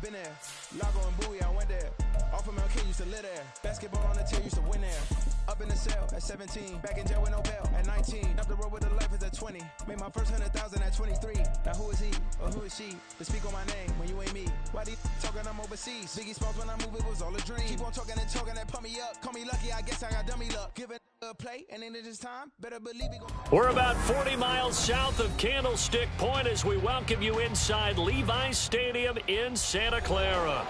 I've been there. Lago and Bowie, I went there. Off of MLK, used to live there. Basketball on the tail, used to win there. Up in the cell at 17. Back in jail with no bail at 19. Up the road with the life is at 20. Made my first 100,000 at 23. Now who is he or who is she to speak on my name when you ain't me? Why these talking I'm overseas? Biggie Smalls when I move, it was all a dream. Keep on talking and talking and pump me up. Call me lucky, I guess I got dummy luck. Give it a play and then it is time. Better believe it. We're about 40 miles south of Candlestick Point as we welcome you inside Levi's Stadium in Santa Clara.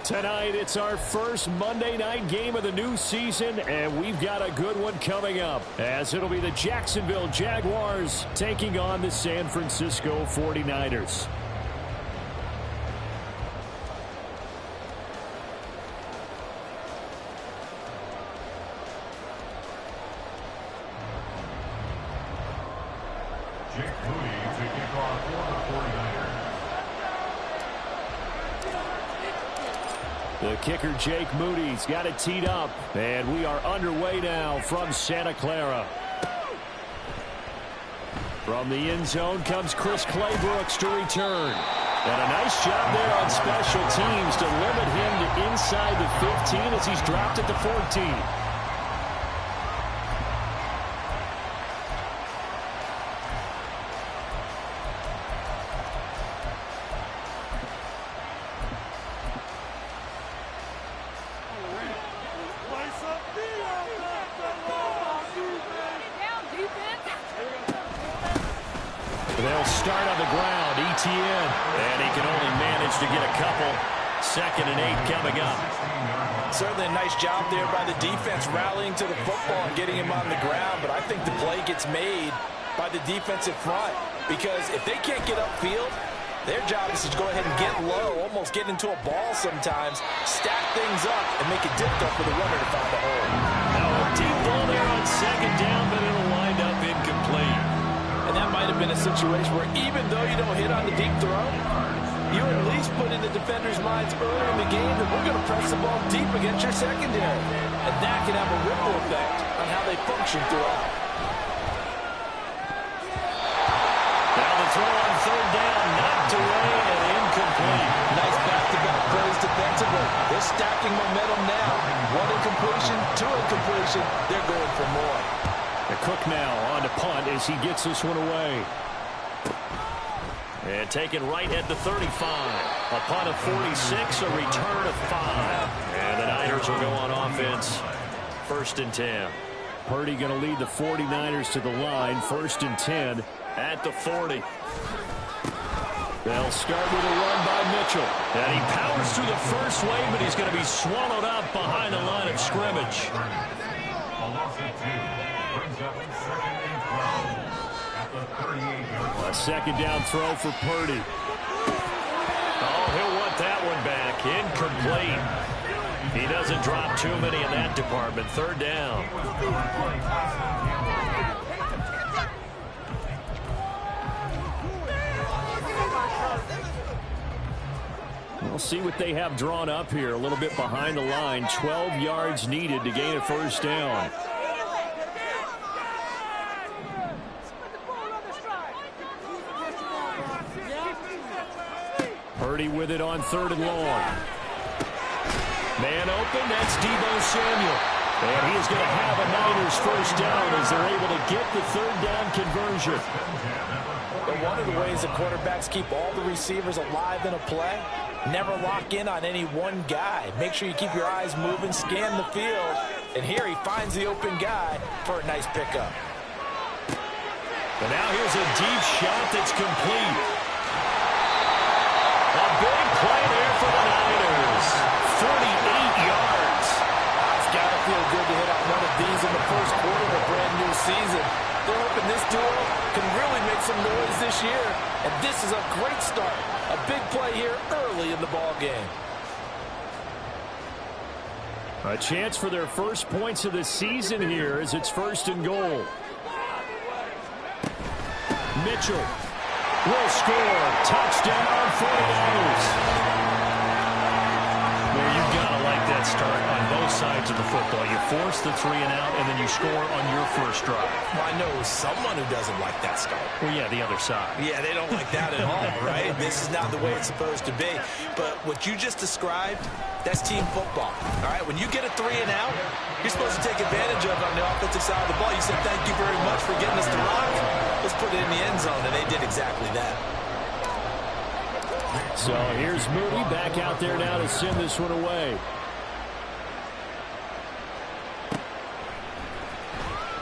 Tonight, it's our first Monday night game of the new season, and we've got a good one coming up, as it'll be the Jacksonville Jaguars taking on the San Francisco 49ers. The kicker, Jake Moody's got it teed up, and we are underway now from Santa Clara. From the end zone comes Chris Claybrooks to return. And a nice job there on special teams to limit him to inside the 15 as he's dropped at the 14. They'll start on the ground, ETN, and he can only manage to get a couple. 2nd and 8 coming up. Certainly a nice job there by the defense rallying to the football and getting him on the ground, but I think the play gets made by the defensive front because if they can't get upfield, their job is to go ahead and get low, almost get into a ball sometimes, stack things up, and make it difficult for the runner to find the hole. Now a deep ball there on 2nd down, but it'll wind up incomplete. And that might have been a situation where even though you don't hit on the deep throw, you at least put in the defenders' minds early in the game that we're going to press the ball deep against your secondary. And that can have a ripple effect on how they function throughout. Now the throw on 3rd down, knocked away and incomplete. Nice back-to-back plays defensively. They're stacking momentum now. 1 incompletion, 2 incompletion. They're going for more. Cook now on to punt as he gets this one away. And taken right at the 35. A punt of 46, a return of 5. And the Niners will go on offense. 1st and 10. Purdy going to lead the 49ers to the line. 1st and 10 at the 40. They'll start with a run by Mitchell. And he powers through the first wave, but he's going to be swallowed up behind the line of scrimmage. A 2nd down throw for Purdy. Oh, he'll want that one back. Incomplete. He doesn't drop too many in that department. 3rd down. We'll see what they have drawn up here. A little bit behind the line. 12 yards needed to gain a 1st down. Purdy with it on 3rd and long. Man open, that's Deebo Samuel. And he is going to have a Niners 1st down as they're able to get the 3rd down conversion. But one of the ways that quarterbacks keep all the receivers alive in a play, never lock in on any one guy. Make sure you keep your eyes moving, scan the field. And here he finds the open guy for a nice pickup. And now here's a deep shot that's complete. A big play there for the Niners. 48 yards. It's got to feel good to hit out one of these in the first quarter of a brand new season. They're hoping this duo can really make some noise this year. And this is a great start. A big play here early in the ball game. A chance for their first points of the season here as it's 1st and goal. Mitchell will score. Touchdown, 49ers. Well, you've got to like that start on both both sides of the football. You force the 3 and out, and then you score on your first drive. Well, I know someone who doesn't like that start. Well, yeah, the other side. Yeah, they don't like that at all, right? This is not the way it's supposed to be. But what you just described, that's team football. All right, when you get a 3 and out, you're supposed to take advantage of it on the offensive side of the ball. You said, thank you very much for getting us to rock. Let's put it in the end zone, and they did exactly that. So here's Moody back out there now to send this one away.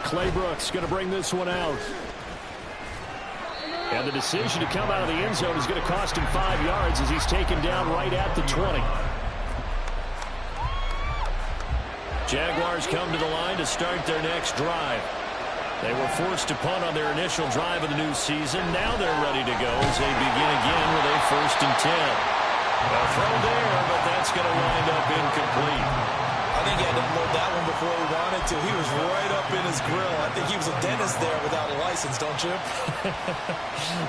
Clay Brooks going to bring this one out. And the decision to come out of the end zone is going to cost him 5 yards as he's taken down right at the 20. Jaguars come to the line to start their next drive. They were forced to punt on their initial drive of the new season. Now they're ready to go as they begin again with a 1st and 10. A throw there, but that's going to wind up incomplete. I think he had to unload that one before he wanted to. He was right up in his grill. I think he was a dentist there without a license, don't you?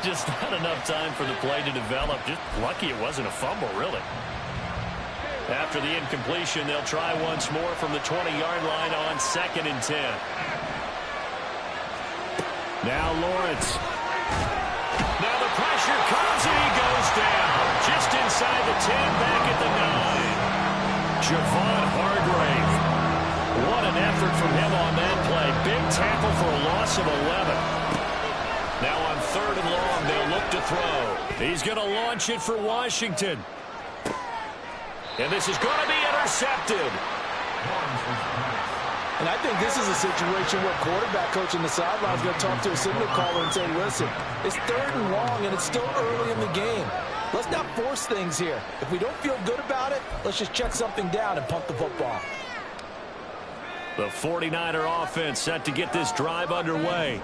Just not enough time for the play to develop. Just lucky it wasn't a fumble, really. After the incompletion, they'll try once more from the 20-yard line on 2nd and 10. Now Lawrence. Now the pressure comes and he goes down. Just inside the 10, back at the 9. Javon Hargrave. What an effort from him on that play. Big tackle for a loss of 11. Now on 3rd and long, they'll look to throw. He's going to launch it for Washington. And this is going to be intercepted. And I think this is a situation where quarterback coach in the sideline is going to talk to a signal caller and say, listen, it's 3rd and long and it's still early in the game. Let's not force things here. If we don't feel good about it, let's just check something down and punt the football. The 49er offense set to get this drive underway.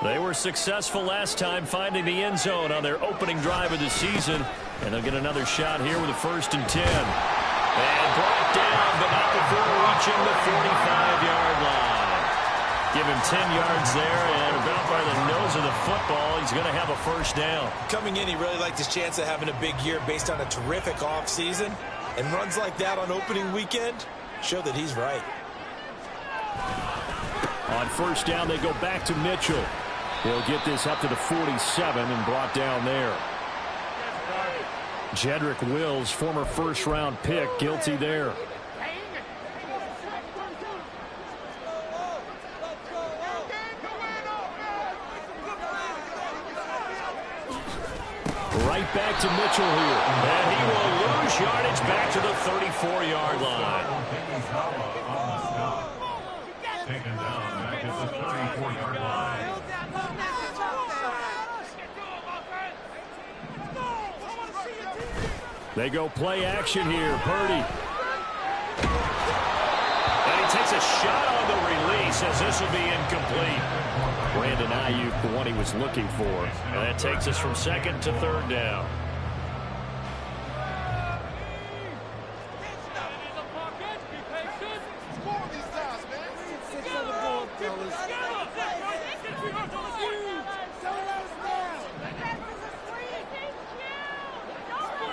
They were successful last time finding the end zone on their opening drive of the season. And they'll get another shot here with a 1st and 10. And brought down, but not before reaching the 45-yard line. Give him 10 yards there, and about by the nose of the football, he's going to have a 1st down. Coming in, he really liked his chance of having a big year based on a terrific offseason. And runs like that on opening weekend show that he's right. On 1st down, they go back to Mitchell. He'll get this up to the 47 and brought down there. Jedrick Wills, former 1st-round pick, guilty there. Right back to Mitchell here. And he will lose yardage back to the 34-yard line. Taken down back at the 34-yard line. They go play action here. Purdy. And he takes a shot on the release as this will be incomplete. Brandon Ayuk, the one he was looking for. And that takes us from 2nd to 3rd down.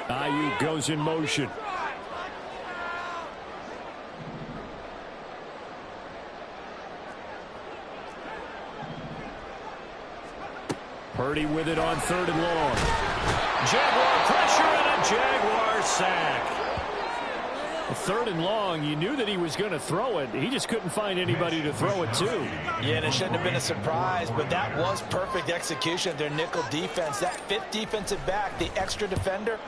Ayuk goes in motion. Purdy with it on 3rd and long. Jaguar pressure and a Jaguar sack. 3rd and long, you knew that he was going to throw it. He just couldn't find anybody to throw it to. Yeah, and it shouldn't have been a surprise, but that was perfect execution of their nickel defense. That 5th defensive back, the extra defender,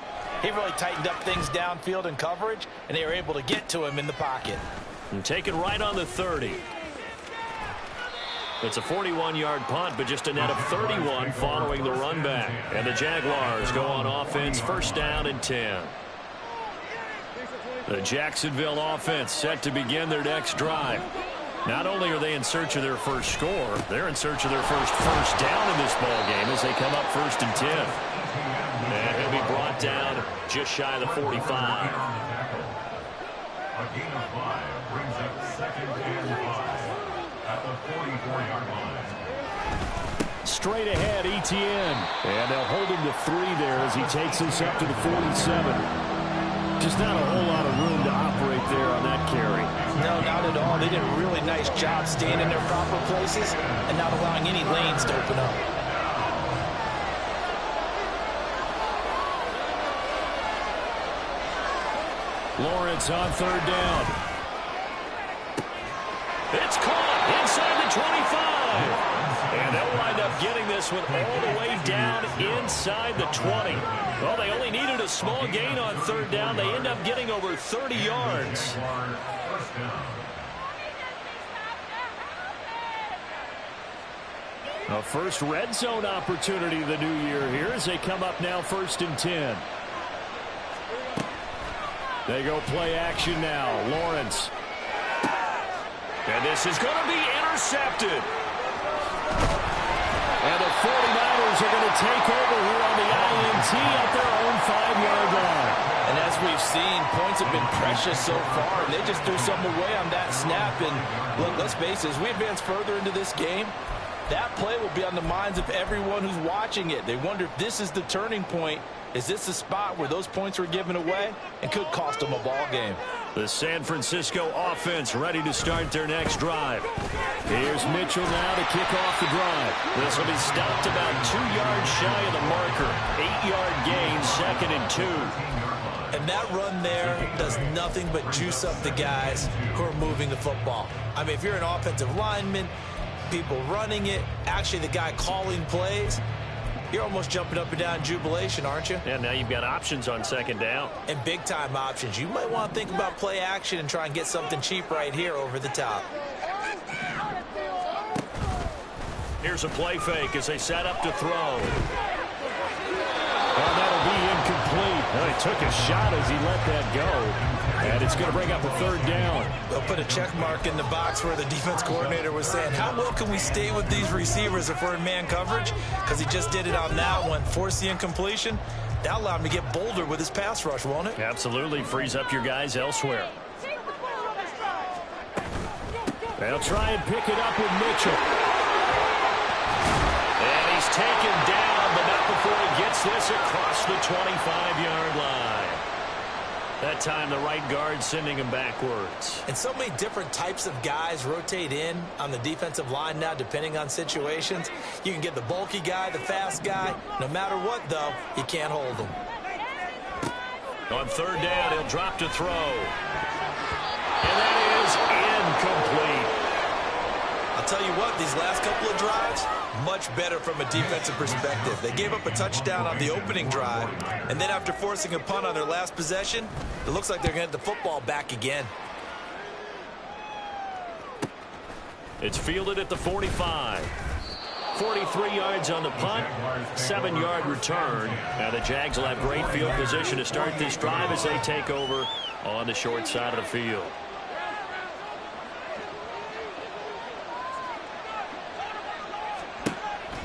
he really tightened up things downfield in coverage, and they were able to get to him in the pocket. And take it right on the 30. It's a 41-yard punt, but just a net of 31 following the run back. And the Jaguars go on offense, 1st down and 10. The Jacksonville offense set to begin their next drive. Not only are they in search of their first score, they're in search of their first down in this ball game as they come up 1st and 10. And he'll be brought down just shy of the 45. A gain of 5 brings up 2nd and 5 at the 44-yard line. Straight ahead, Etienne. And they'll hold him to 3 there as he takes us up to the 47. Just not a whole lot of room to operate there on that carry. they did a really nice job staying in their proper places and not allowing any lanes to open up. Lawrence on third down. It's caught inside the 25. And they'll wind up getting this one all the way down inside the 20. Well, they only needed a small gain on third down. They end up getting over 30 yards. A first red zone opportunity the new year here as they come up now 1st and 10. They go play action now. Lawrence. And this is going to be intercepted. And the 49ers are going to take over here on the INT at their own 5-yard line. And as we've seen, points have been precious so far, and they just threw something away on that snap. And look, let's face it, as we advance further into this game, that play will be on the minds of everyone who's watching it. They wonder if this is the turning point. Is this the spot where those points were given away and could cost them a ball game? The San Francisco offense ready to start their next drive. Here's Mitchell now to kick off the drive. This will be stopped about 2 yards shy of the marker. 8-yard gain, 2nd and 2. And that run there does nothing but juice up the guys who are moving the football. I mean, if you're an offensive lineman, people running it, actually the guy calling plays, you're almost jumping up and down in jubilation, aren't you? Yeah, now you've got options on 2nd down. And big-time options. You might want to think about play action and try and get something cheap right here over the top. Here's a play fake as they set up to throw. Well, that'll be incomplete. Well, he took a shot as he let that go. And it's going to bring up a 3rd down. They'll put a check mark in the box where the defense coordinator was saying, how well can we stay with these receivers if we're in man coverage? Because he just did it on that one. Force the incompletion. That'll allow him to get bolder with his pass rush, won't it? Absolutely. Frees up your guys elsewhere. They'll try and pick it up with Mitchell. And he's taken down, but not before he gets this across the 25-yard line. That time the right guard sending him backwards. And so many different types of guys rotate in on the defensive line now depending on situations. You can get the bulky guy, the fast guy. No matter what, though, you can't hold him. On 3rd down, he'll drop to throw. And that is incomplete. I'll tell you what, these last couple of drives, much better from a defensive perspective. They gave up a touchdown on the opening drive, and then after forcing a punt on their last possession, it looks like they're going to get the football back again. It's fielded at the 45. 43 yards on the punt, 7-yard return. Now the Jags will have great field position to start this drive as they take over on the short side of the field.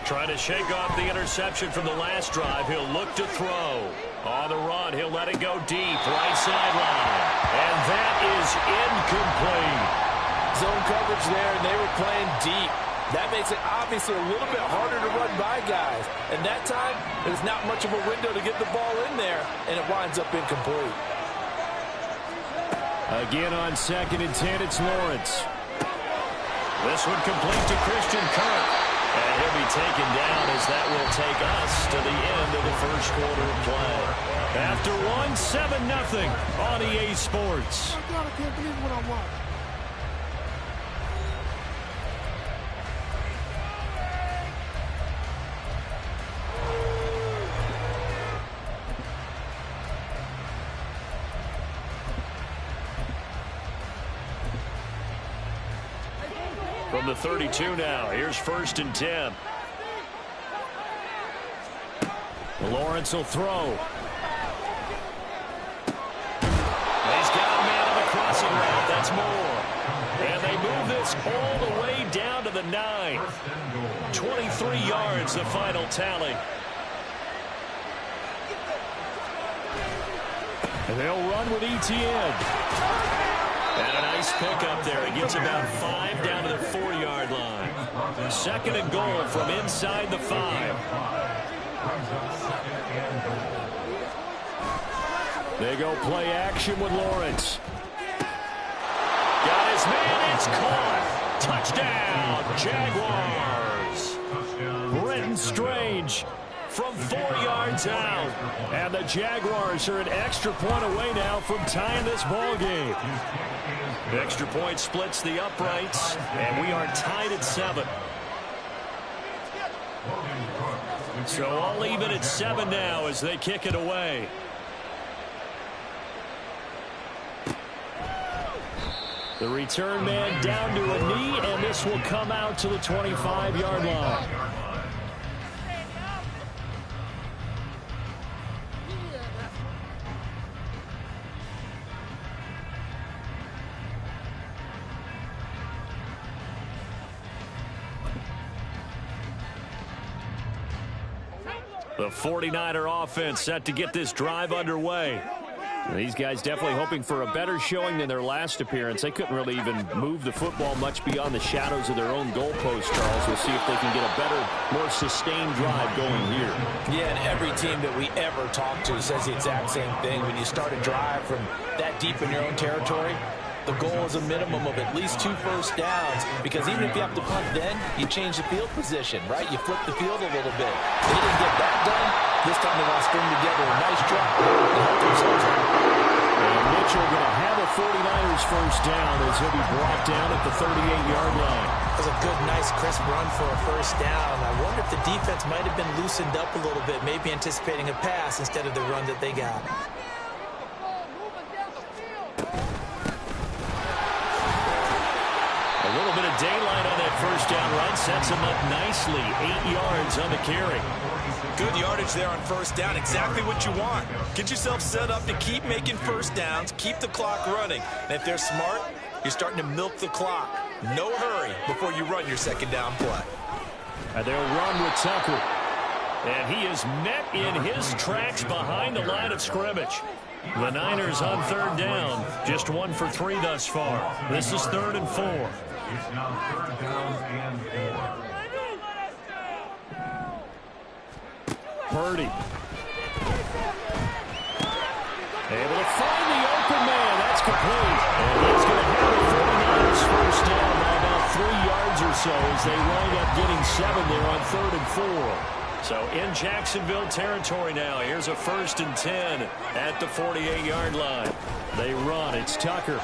Trying to shake off the interception from the last drive. He'll look to throw. On the run, he'll let it go deep. Right sideline. And that is incomplete. Zone coverage there, and they were playing deep. That makes it obviously a little bit harder to run by guys. And that time, there's not much of a window to get the ball in there, and it winds up incomplete. Again on 2nd and 10, it's Lawrence. This one complete to Christian Kirk. And he'll be taken down as that will take us to the end of the first quarter of play. After 1-7-0 on EA Sports. I can't believe what I watched. From the 32 now, here's 1st and 10. Lawrence will throw. He's got a man on the crossing route. That's more. And they move this all the way down to the 9. 23 yards, the final tally. And they'll run with ETN. And a nice pickup there. He gets about 5 down to the 4-yard line. 2nd and goal from inside the 5. They go play action with Lawrence. Got his his man. It's caught. Touchdown, Jaguars. Brenton Strange from 4 yards out. And the Jaguars are an extra point away now from tying this ball game. The extra point splits the uprights, and we are tied at 7. So all even at 7 now as they kick it away. The return man down to a knee, and this will come out to the 25-yard line. The 49er offense set to get this drive underway. These guys definitely hoping for a better showing than their last appearance. They couldn't really even move the football much beyond the shadows of their own goalpost, Charles. We'll see if they can get a better, more sustained drive going here. Yeah, and every team that we ever talk to says the exact same thing. When you start a drive from that deep in your own territory, the goal is a minimum of at least 2 first downs, because even if you have to punt then, you change the field position, right? You flip the field a little bit. They didn't get that done. This time they want to string together a nice drive and help themselves out. And Mitchell going to have a 49ers first down as he'll be brought down at the 38-yard line. That was a good, nice, crisp run for a first down. I wonder if the defense might have been loosened up a little bit, maybe anticipating a pass instead of the run that they got. A little bit of daylight on that first down run sets him up nicely. 8 yards on the carry. Good yardage there on first down. Exactly what you want. Get yourself set up to keep making first downs, keep the clock running. And if they're smart, you're starting to milk the clock. No hurry before you run your second down play. And they'll run with Tucker. And he is met in his tracks behind the line of scrimmage. The Niners on third down. Just 1 for 3 thus far. This is 3rd and 4. It's now 3rd down and 4. Purdy. Able to find the open man. That's complete. And he's going to have the 49ers first down by about 3 yards or so as they wind up getting 7 there on 3rd and 4. So in Jacksonville territory now. Here's a 1st and 10 at the 48-yard line. They run. It's Tucker.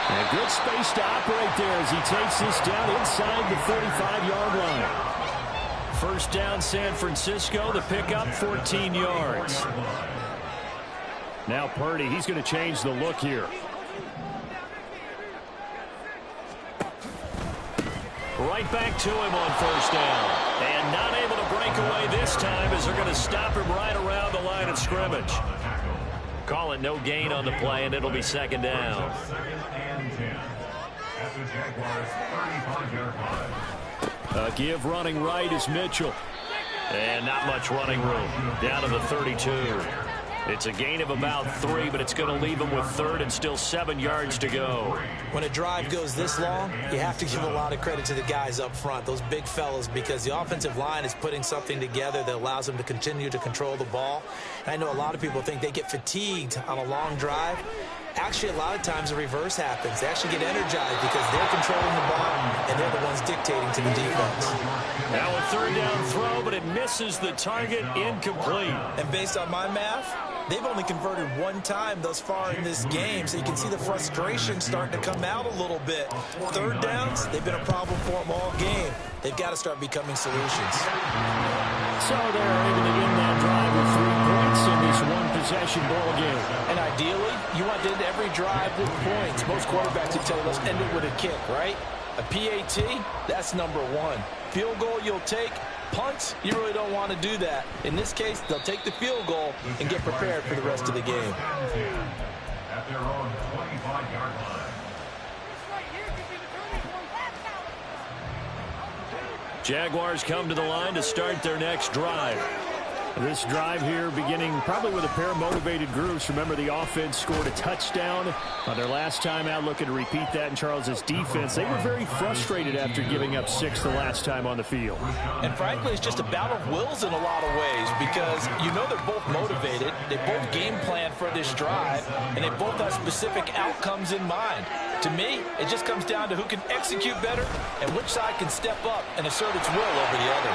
And good space to operate there as he takes this down inside the 45-yard line. First down, San Francisco. The pickup, 14 yards. Now Purdy, he's going to change the look here. Right back to him on first down. And not able to break away this time as they're going to stop him right around the line of scrimmage. Call it no gain on the play, and it'll be 2nd down. 2nd and 10 at the Jaguars' 35-yard line. Give running right is Mitchell. And not much running room. Down to the 32. It's a gain of about 3, but it's going to leave them with 3rd and still 7 yards to go. When a drive goes this long, you have to give a lot of credit to the guys up front, those big fellas, because the offensive line is putting something together that allows them to continue to control the ball. And I know a lot of people think they get fatigued on a long drive. Actually, a lot of times the reverse happens. They actually get energized because they're controlling the ball, and they're the ones dictating to the defense. Now a 3rd down throw, but it misses the target, incomplete. And based on my math, they've only converted 1 time thus far in this game, so you can see the frustration starting to come out a little bit. 3rd downs, they've been a problem for them all game. They've got to start becoming solutions. So they're able to end that drive with 3 points in this one-possession ball game. And ideally, you want to end every drive with points. Most quarterbacks would tell you, let's end it with a kick, right? A PAT, that's number 1. Field goal you'll take. Punts, you really don't want to do that. In this case, they'll take the field goal and get prepared for the rest of the game. At their own 25-yard line. Jaguars come to the line to start their next drive. This drive here beginning probably with a pair of motivated groups. Remember, the offense scored a touchdown on their last time out, looking to repeat that in Charles's defense. They were very frustrated after giving up 6 the last time on the field. And frankly, it's just a battle of wills in a lot of ways because you know they're both motivated. They both game plan for this drive, and they both have specific outcomes in mind. To me, it just comes down to who can execute better and which side can step up and assert its will over the other.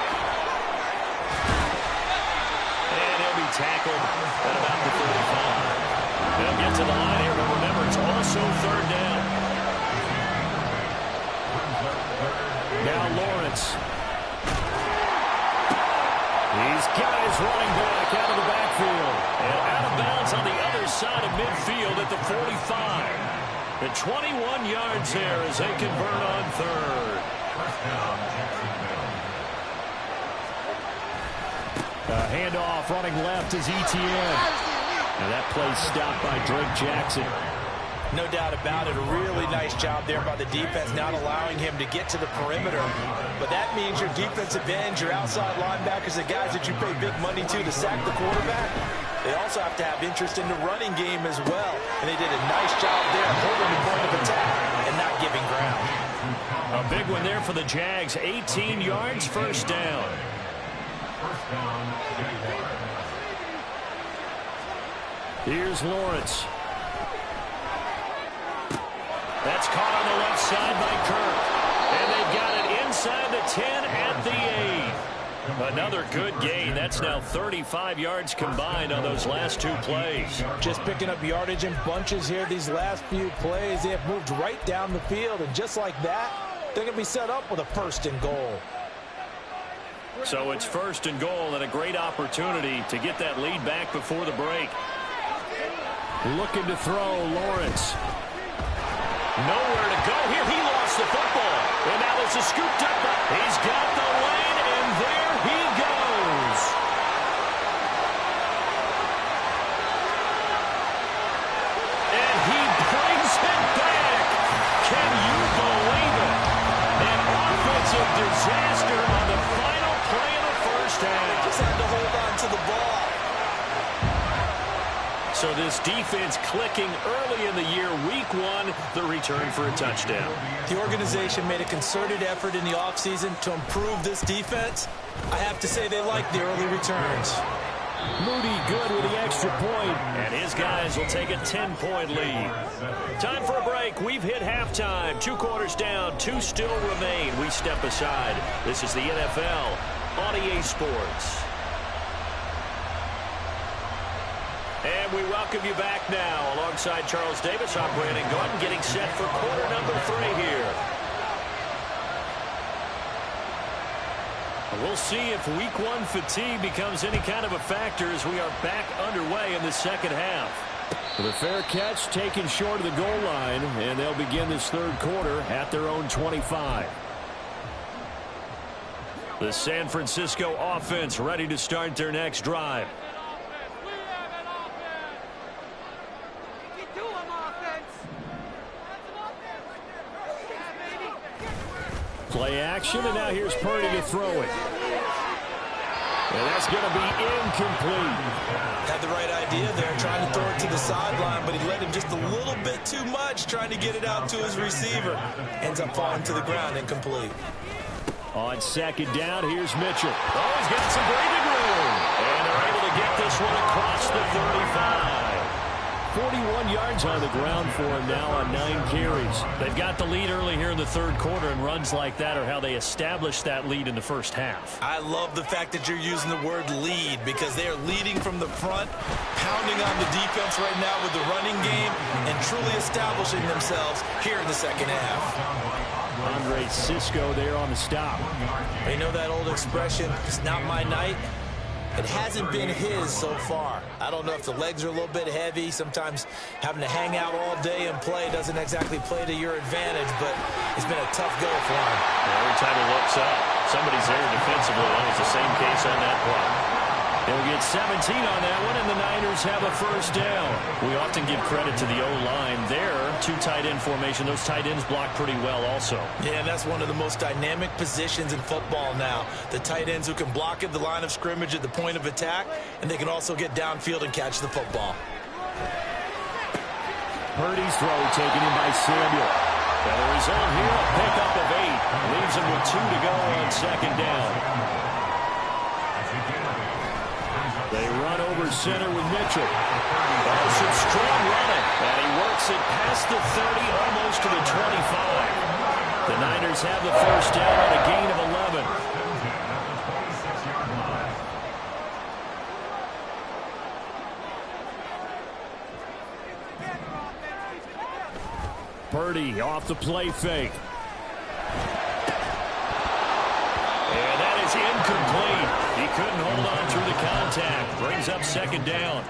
Tackled at about the 35. They'll get to the line here, but remember, it's also third down. Now Lawrence. These guys running back out of the backfield. And out of bounds on the other side of midfield at the 45. The 21 yards there as they convert on third. Handoff running left is ETN. And that play stopped by Drake Jackson. No doubt about it. A really nice job there by the defense, not allowing him to get to the perimeter. But that means your defensive ends, your outside linebackers, the guys that you pay big money to sack the quarterback, they also have to have interest in the running game as well. And they did a nice job there holding the point of attack and not giving ground. A big one there for the Jags. 18 yards, first down. Here's Lawrence. That's caught on the left side by Kirk. And they've got it inside the 10 at the 8. Another good gain. That's now 35 yards combined on those last 2 plays. Just picking up yardage in bunches here these last few plays. They have moved right down the field. And just like that, they're going to be set up with a 1st and goal. So it's 1st and goal and a great opportunity to get that lead back before the break. Looking to throw, Lawrence. Nowhere to go here. He lost the football. And now it's a scooped up. He's got the lane, and there he goes. And he brings it back. Can you believe it? An offensive disaster on the final play of the first half. Just had to hold on to the ball. So this defense clicking early in the year, week 1, the return for a touchdown. The organization made a concerted effort in the offseason to improve this defense. I have to say they like the early returns. Moody good with the extra point, and his guys will take a 10-point lead. Time for a break. We've hit halftime. 2 quarters down, 2 still remain. We step aside. This is the NFL on EA Sports. And we welcome you back now. Alongside Charles Davis, I'm Brandon Gordon, getting set for quarter number 3 here. We'll see if week 1 fatigue becomes any kind of a factor as we are back underway in the second half. With a fair catch taken short of the goal line, and they'll begin this 3rd quarter at their own 25. The San Francisco offense ready to start their next drive. Play action, and now here's Purdy to throw it. And that's going to be incomplete. Had the right idea there, trying to throw it to the sideline, but he let him just a little bit too much, trying to get it out to his receiver. Ends up falling to the ground, incomplete. On 2nd down, here's Mitchell. Oh, he's got some breathing room. And they're able to get this one across the 35. 41 yards on the ground for him now on 9 carries. They've got the lead early here in the 3rd quarter, and runs like that are how they established that lead in the first half. I love the fact that you're using the word lead because they are leading from the front, pounding on the defense right now with the running game, and truly establishing themselves here in the 2nd half. Andre Cisco there on the stop. You know that old expression, it's not my night? It hasn't been his so far. I don't know if the legs are a little bit heavy. Sometimes having to hang out all day and play doesn't exactly play to your advantage, but it's been a tough go for him. Every time he looks up, somebody's there defensively. That was the same case on that play. He'll get 17 on that one, and the Niners have a first down. We often give credit to the O-line there. Two tight end formation. Those tight ends block pretty well also. Yeah, that's one of the most dynamic positions in football now. The tight ends who can block at the line of scrimmage at the point of attack, and they can also get downfield and catch the football. Purdy's throw taken in by Samuel. And the result here, a pickup of 8. Leaves him with 2 to go on second down. They run over center with Mitchell. Oh, some strong running. And he works it past the 30, almost to the 25. The Niners have the first down on a gain of 11. Purdy off the play fake. And that is incomplete. He couldn't hold on through the contact. Brings up second down.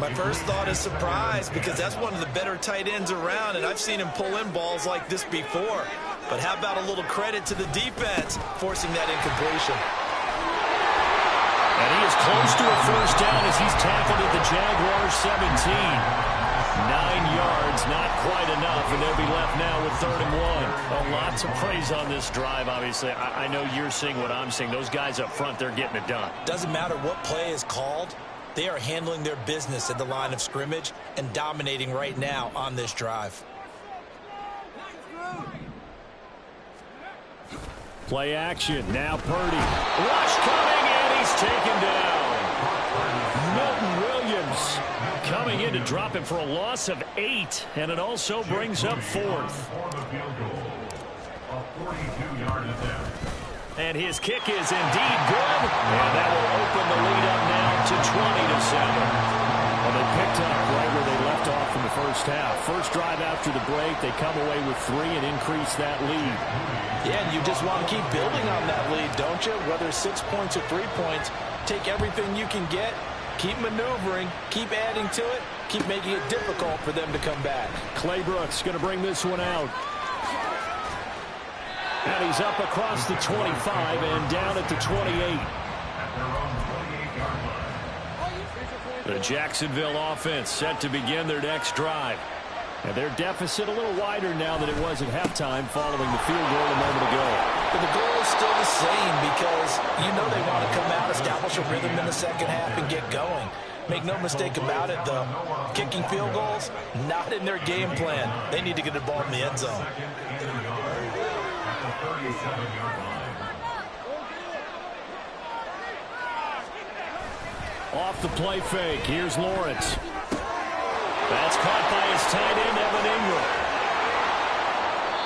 My first thought is surprise because that's one of the better tight ends around, and I've seen him pull in balls like this before. But how about a little credit to the defense forcing that incompletion? And he is close to a first down as he's tackled at the Jaguars 17. 9 yards, not quite enough, and they'll be left now with 3rd and 1. Well, lots of praise on this drive, obviously. I know you're seeing what I'm seeing. Those guys up front, they're getting it done. Doesn't matter what play is called. They are handling their business at the line of scrimmage and dominating right now on this drive. Play action. Now Purdy. Rush coming, and he's taken down. Milton Williams coming in to drop him for a loss of 8, and it also brings up 4th. And his kick is indeed good, and that will open the lead up now to 20-7. Well, they picked up right where they left off in the first half. First drive after the break, they come away with 3 and increase that lead. Yeah, and you just want to keep building on that lead, don't you? Whether it's 6 points or 3 points, take everything you can get, keep maneuvering, keep adding to it, keep making it difficult for them to come back. Clay Brooks going to bring this one out. And he's up across the 25 and down at the 28. The Jacksonville offense set to begin their next drive. And their deficit a little wider now than it was at halftime following the field goal a moment ago. But the goal is still the same because you know they want to come out, establish a rhythm in the second half, and get going. Make no mistake about it, though. Kicking field goals, not in their game plan. They need to get the ball in the end zone. Off the play fake. Here's Lawrence. That's caught by his tight end, Evan Ingram.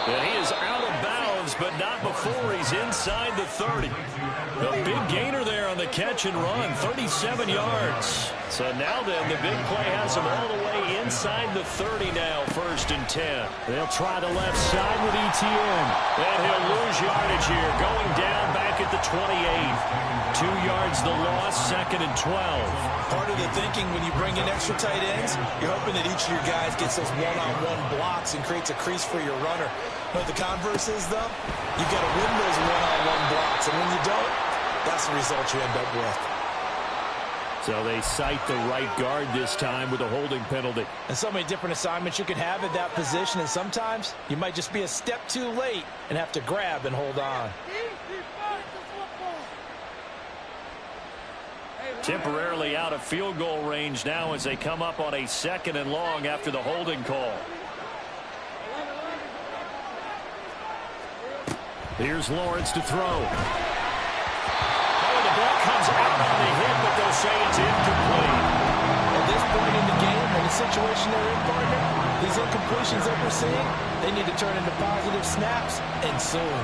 And he is out of bounds, but not before he's inside the 30. A big gainer there on the catch and run, 37 yards. So now then, the big play has him all the way inside the 30 now, 1st and 10. They'll try the left side with Etienne. And he'll lose yardage here, going down back at the 28. 2 yards the loss, 2nd and 12. Part of the thinking when you bring in extra tight ends, you're hoping that each of your guys gets those one-on-one blocks and creates a crease for your runner. But the converse is, though, you've got to win those one-on-one blocks. And when you don't, that's the result you end up with. So they cite the right guard this time with a holding penalty. And so many different assignments you can have at that position, and sometimes you might just be a step too late and have to grab and hold on. Temporarily out of field goal range now as they come up on a 2nd and long after the holding call. Here's Lawrence to throw. Oh, the ball comes out on the hit, but they'll say it's incomplete. At this point in the game, in the situation they're in, partner, these incompletions that we're seeing, they need to turn into positive snaps, and soon.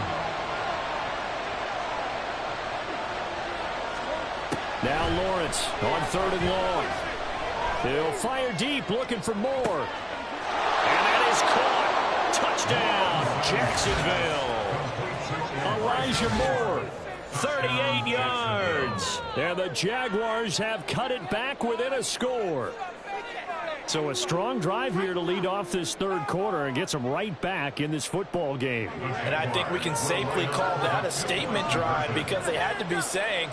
Now Lawrence on 3rd and long. He'll fire deep, looking for more. And that is caught. Touchdown, Jacksonville. Elijah Moore, 38 yards. And the Jaguars have cut it back within a score. So a strong drive here to lead off this 3rd quarter and gets them right back in this football game. And I think we can safely call that a statement drive because they had to be saying,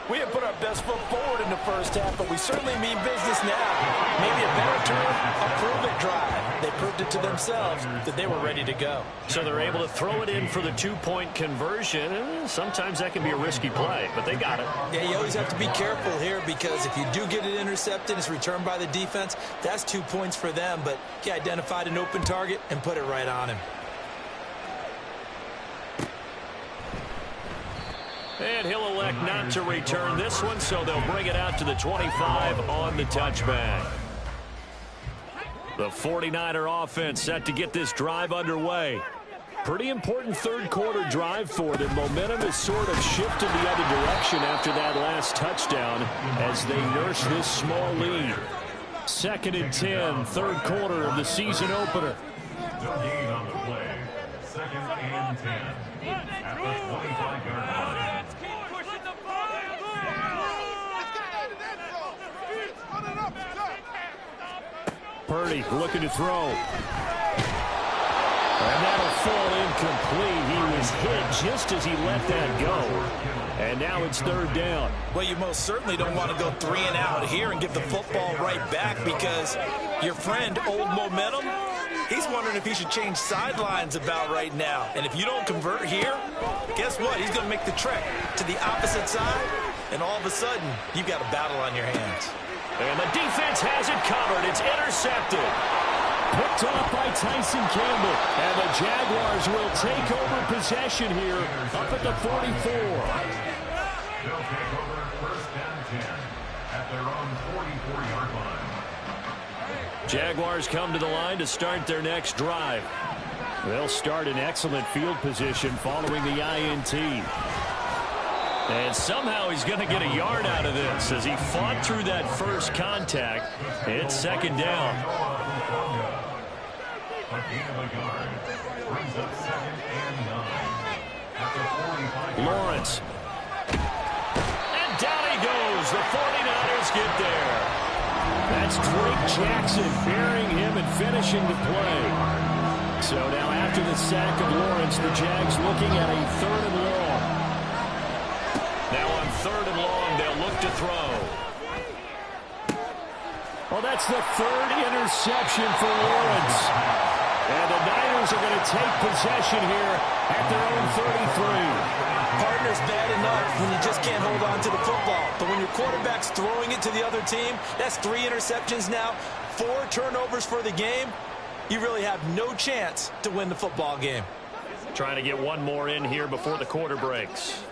We have put our best foot forward in the first half, but we certainly mean business now. Maybe a better term, a prove-it drive. They proved it to themselves that they were ready to go. So they're able to throw it in for the two-point conversion. And sometimes that can be a risky play, but they got it. Yeah, you always have to be careful here because if you do get it intercepted, it's returned by the defense, that's 2 points for them. But he identified an open target and put it right on him. And he'll elect not to return this one, so they'll bring it out to the 25 on the touchback. The 49er offense set to get this drive underway. Pretty important third-quarter drive for them. Momentum has sort of shifted the other direction after that last touchdown as they nurse this small lead. 2nd and 10, third quarter of the season opener. No gain on the play. 2nd and 10 at the 25-yard line. Purdy looking to throw. And that'll fall incomplete. He was hit just as he let that go. And now it's 3rd down. Well, you most certainly don't want to go 3 and out here and give the football right back because your friend, Old Momentum, he's wondering if he should change sidelines about right now. And if you don't convert here, guess what? He's going to make the trek to the opposite side, and all of a sudden, you've got a battle on your hands. And the defense has it covered. It's intercepted. Picked off by Tyson Campbell. And the Jaguars will take over possession here up at the 44. They'll take over 1st and 10 at their own 44-yard line. Jaguars come to the line to start their next drive. They'll start in excellent field position following the INT. And somehow he's going to get a yard out of this as he fought through that first contact. It's 2nd down. A gain of a yard brings up 2nd and 9 at the 45. Lawrence. And down he goes. The 49ers get there. That's Drake Jackson burying him and finishing the play. So now after the sack of Lawrence, the Jags looking at a 3rd and long. Now on 3rd and long, they'll look to throw. Well, that's the 3rd interception for Lawrence. And the Niners are going to take possession here at their own 33. Partner's bad enough when you just can't hold on to the football. But when your quarterback's throwing it to the other team, that's 3 interceptions now, 4 turnovers for the game. You really have no chance to win the football game. Trying to get one more in here before the quarter breaks.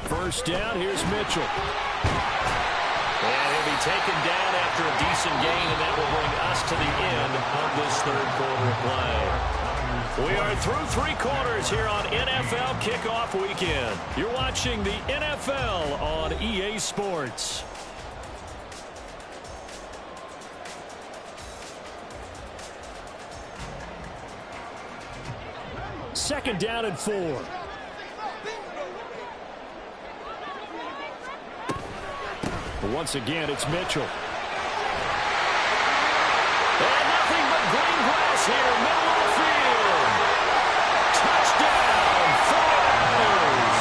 1st down, here's Mitchell. And he'll be taken down after a decent gain, and that will bring us to the end of this 3rd quarter play. We are through 3 quarters here on NFL Kickoff Weekend. You're watching the NFL on EA Sports. Second down and 4. Once again, it's Mitchell. And nothing but green grass here, middle of the field. Touchdown, 49ers.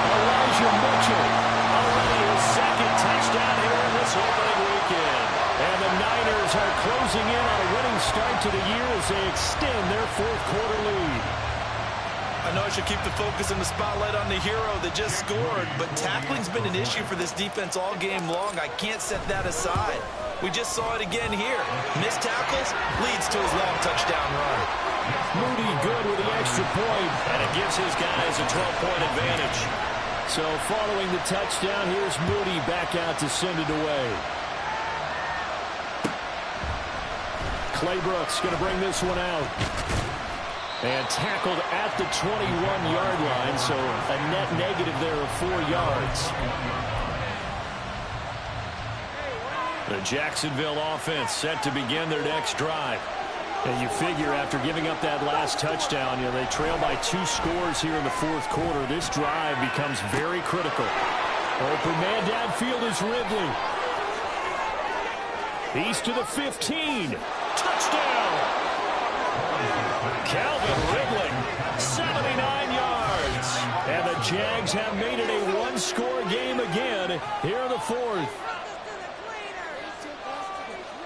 Elijah Mitchell, already his 2nd touchdown here in this opening weekend. And the Niners are closing in on a winning start to the year as they extend their 4th quarter lead. I know I should keep the focus and the spotlight on the hero that just scored, but tackling's been an issue for this defense all game long. I can't set that aside. We just saw it again here. Missed tackles leads to his long touchdown run. Moody good with the extra point, and it gives his guys a 12-point advantage. So following the touchdown, here's Moody back out to send it away. Clay Brooks going to bring this one out. And tackled at the 21-yard line, so a net negative there of 4 yards. The Jacksonville offense set to begin their next drive. And you figure after giving up that last touchdown, they trail by 2 scores here in the 4th quarter. This drive becomes very critical. Open man downfield is Ridley. He's to the 15. Touchdown! Calvin Ridley, 79 yards. Jags have made it a one-score game again here in the fourth.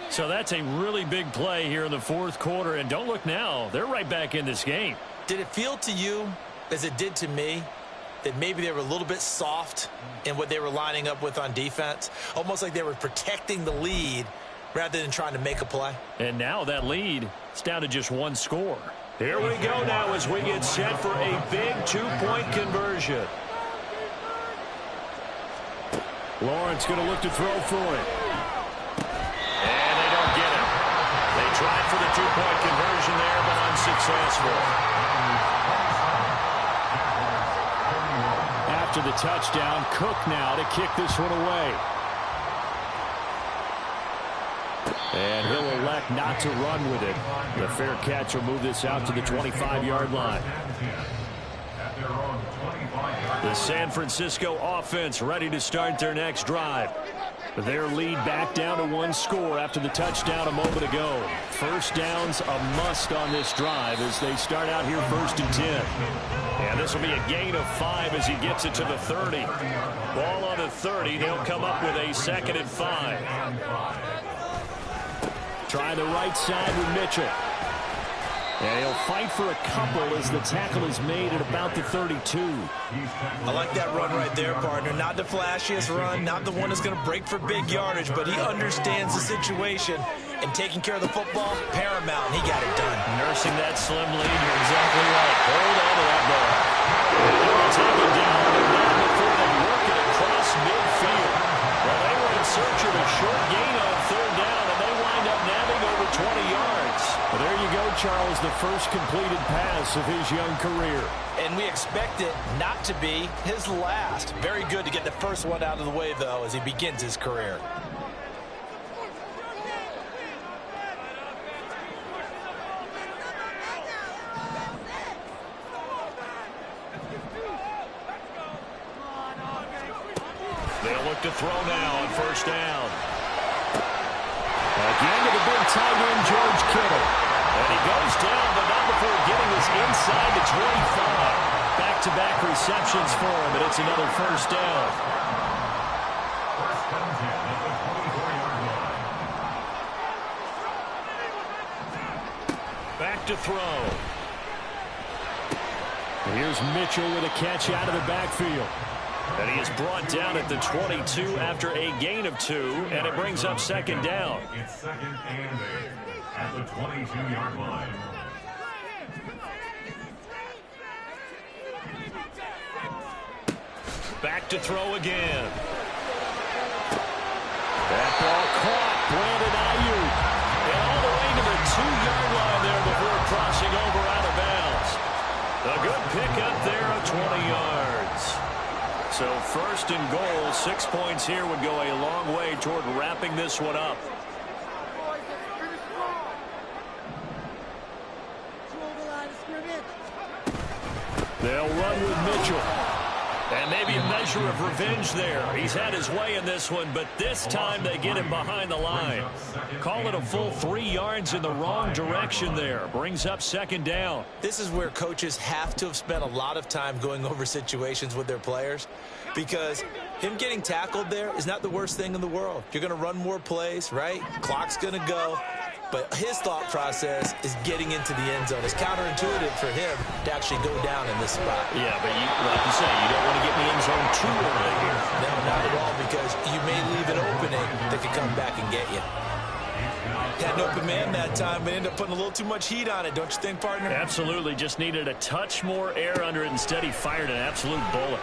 So that's a really big play here in the fourth quarter. And don't look now. They're right back in this game. Did it feel to you, as it did to me, that maybe they were a little bit soft in what they were lining up with on defense? Almost like they were protecting the lead rather than trying to make a play. And now that lead is down to just one score. Here we go now as we get set for a big two-point conversion. Lawrence going to look to throw for it. And they don't get it. They tried for the two-point conversion there, but unsuccessful. After the touchdown, Cook now to kick this one away. And he'll elect not to run with it. The fair catch will move this out to the 25-yard line. The San Francisco offense ready to start their next drive. Their lead back down to one score after the touchdown a moment ago. First down's a must on this drive as they start out here 1st and 10. And this will be a gain of 5 as he gets it to the 30. Ball on the 30. They'll come up with a 2nd and 5. Try the right side with Mitchell. And he'll fight for a couple as the tackle is made at about the 32. I like that run right there, partner. Not the flashiest run, not the one that's going to break for big yardage, but he understands the situation, and taking care of the football, paramount, and he got it done. Nursing that slim lead, you're exactly right. Hold on to that ball. They'll take it down, but not before they work it across midfield. Well, they were in search of a short gain on 3rd down, and they wind up nabbing over 20 yards. Well, there you go, Charles, the first completed pass of his young career. And we expect it not to be his last. Very good to get the first one out of the way, though, as he begins his career. They'll look to throw now on 1st down. Again to the big tight end, George Kittle. And he goes down, but not before getting this inside the 25. Back-to-back receptions for him, and it's another 1st down. Back to throw. And here's Mitchell with a catch out of the backfield. And he is brought down at the 22 after a gain of 2, and it brings up 2nd down. It's 2nd and 8 at the 22-yard line. Back to throw again. That ball caught. Brandon Ayuk. And all the way to the 2-yard line there before crossing over out of bounds. A good pickup there of 20 yards. So 1st and goal, 6 points here would go a long way toward wrapping this one up. They'll run with Mitchell. And maybe a measure of revenge there. He's had his way in this one, but this time they get him behind the line. Call it a full 3 yards in the wrong direction there. Brings up 2nd down. This is where coaches have to have spent a lot of time going over situations with their players, because him getting tackled there is not the worst thing in the world. You're going to run more plays, right? Clock's going to go. But his thought process is getting into the end zone. It's counterintuitive for him to actually go down in this spot. Yeah, but like you say, you don't want to get in the end zone too early here. No, not at all, because you may leave an opening that could come back and get you. Had an open man that time, but ended up putting a little too much heat on it, don't you think, partner? Absolutely. Just needed a touch more air under it. Instead, he fired an absolute bullet.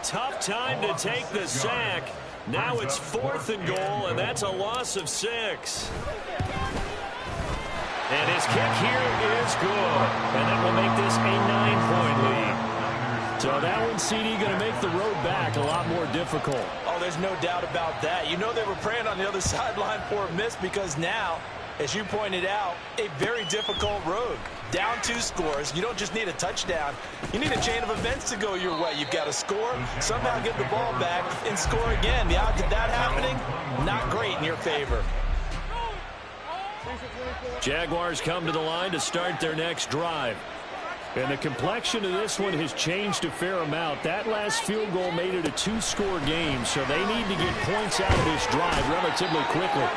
Tough time to take the sack. Now it's 4th and goal, and that's a loss of 6. And his kick here is good. And that will make this a 9-point lead. So that one, CD, going to make the road back a lot more difficult. Oh, there's no doubt about that. You know they were praying on the other sideline for a miss, because now, as you pointed out, a very difficult difficult road. Down 2 scores. You don't just need a touchdown. You need a chain of events to go your way. You've got to score, somehow get the ball back, and score again. The odds of that happening, not great in your favor. Jaguars come to the line to start their next drive. And the complexion of this one has changed a fair amount. That last field goal made it a 2-score game, so they need to get points out of this drive relatively quickly.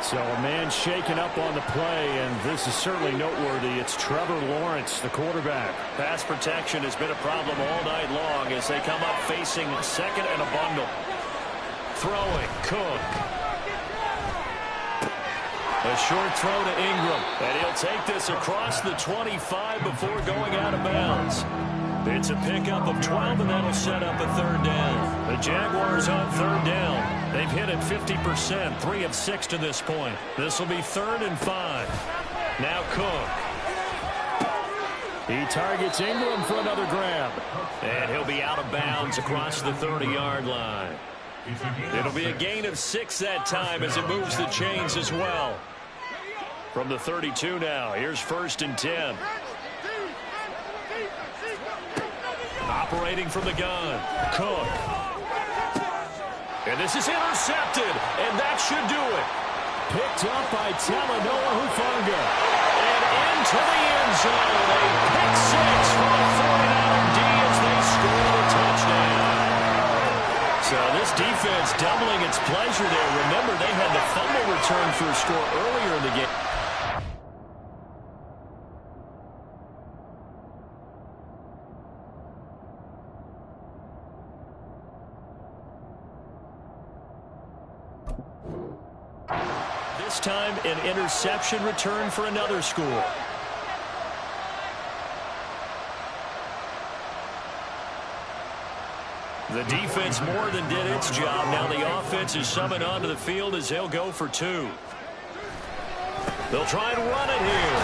So a man shaken up on the play, and this is certainly noteworthy. It's Trevor Lawrence, the quarterback. Pass protection has been a problem all night long as they come up facing second and a bundle. Throwing, Cook. A short throw to Ingram, and he'll take this across the 25 before going out of bounds. It's a pickup of 12, and that'll set up a 3rd down. The Jaguars on 3rd down. They've hit it 50%, 3 of 6 to this point. This will be 3rd and 5. Now Cook. He targets Ingram for another grab. And he'll be out of bounds across the 30-yard line. It'll be a gain of 6 that time as it moves the chains as well. From the 32 now, here's 1st and 10. Operating from the gun, Cook. And this is intercepted, and that should do it. Picked up by Talanoa Hufanga. And into the end zone, a pick 6 for the 49er D as they score the touchdown. So this defense doubling its pleasure there. Remember, they had the fumble return for a score earlier in the game. This time, an interception return for another score. The defense more than did its job. Now the offense is summoned onto the field as they'll go for 2. They'll try and run it here.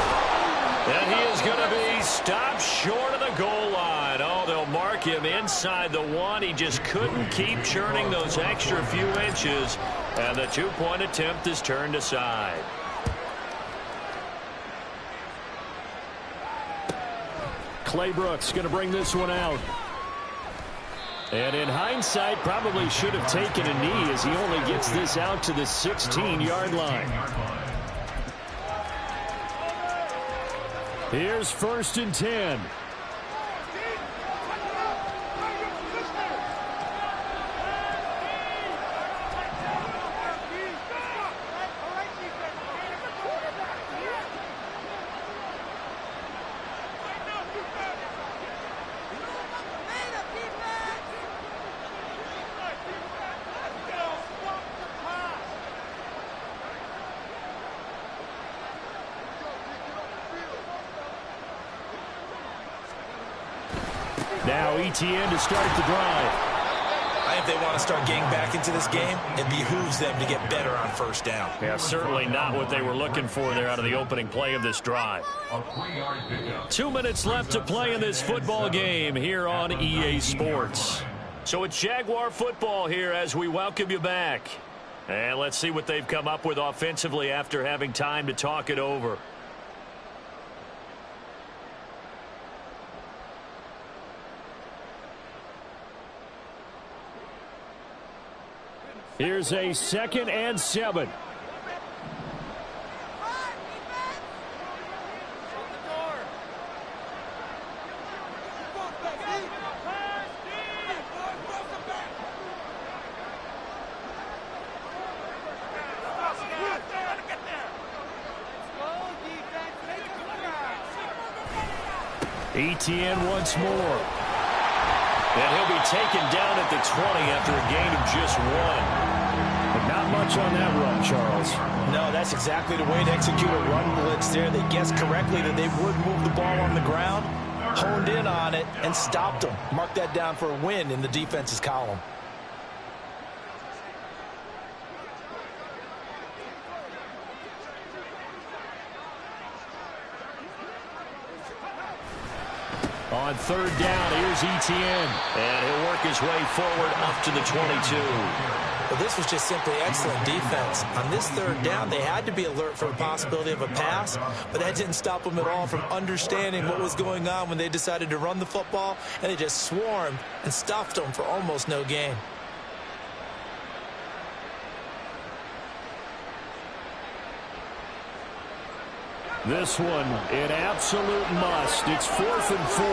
And he is going to be stopped short of the goal line. Oh, they'll mark him inside the 1. He just couldn't keep churning those extra few inches. And the 2-point attempt is turned aside. Clay Brooks going to bring this one out. And in hindsight, probably should have taken a knee as he only gets this out to the 16-yard line. Here's 1st and 10. Now ETN to start the drive. I think they want to start getting back into this game. It behooves them to get better on 1st down. Yeah, certainly not what they were looking for there out of the opening play of this drive. 2 minutes left to play in this football game here on EA Sports. So it's Jaguar football here as we welcome you back. And let's see what they've come up with offensively after having time to talk it over. Here's a 2nd and 7. ETN once more. And he'll be taken down at the 20 after a gain of just 1. But not much on that run, Charles. No, that's exactly the way to execute a run blitz there. They guessed correctly that they would move the ball on the ground, honed in on it, and stopped them. Mark that down for a win in the defense's column. On 3rd down, here's ETN. And he'll work his way forward up to the 22. Well, this was just simply excellent defense. On this third down, they had to be alert for the possibility of a pass, but that didn't stop them at all from understanding what was going on when they decided to run the football, and they just swarmed and stuffed them for almost no gain. This one, an absolute must. It's 4th and 4.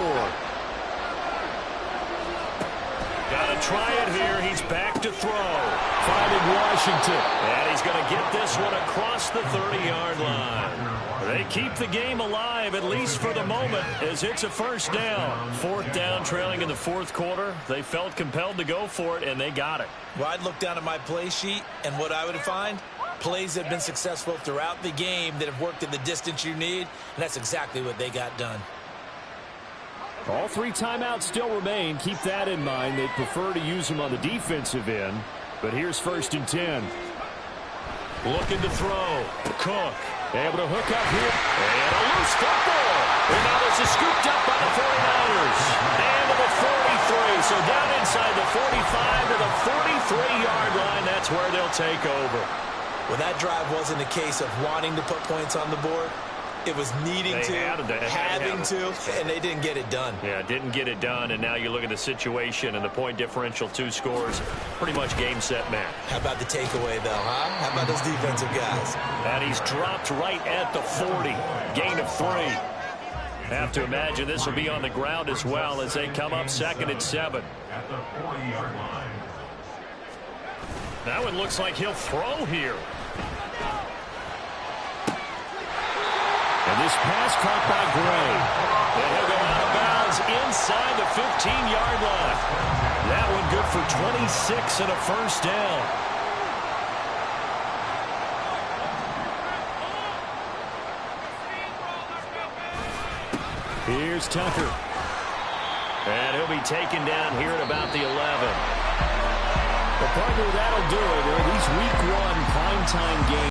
Gotta try it here. He's back to throw. Finding Washington. And he's going to get this one across the 30-yard line. They keep the game alive, at least for the moment, as it's a first down. 4th down, trailing in the 4th quarter. They felt compelled to go for it, and they got it. Well, I'd look down at my play sheet, and what I would find, plays that have been successful throughout the game that have worked in the distance you need, and that's exactly what they got done. All 3 timeouts still remain. Keep that in mind. They prefer to use them on the defensive end. But here's 1st and 10. Looking to throw. Cook able to hook up here. And a loose football. And now this is scooped up by the 49ers. And to the 43. So down inside the 45 to the 43-yard line. That's where they'll take over. Well, that drive wasn't a case of wanting to put points on the board. It was needing having to, and they didn't get it done. Yeah, didn't get it done, and now you look at the situation and the point differential, 2 scores, pretty much game, set, match. How about the takeaway, though, huh? How about those defensive guys? And he's dropped right at the 40, gain of 3. Have to imagine this will be on the ground as well as they come up 2nd and 7. At the 40-yard line. That one looks like he'll throw here. And this pass caught by Gray. And he'll go out of bounds inside the 15-yard line. That one good for 26 and a first down. Here's Tucker. And he'll be taken down here at about the 11. The partner, that'll do it. These week 1 primetime games.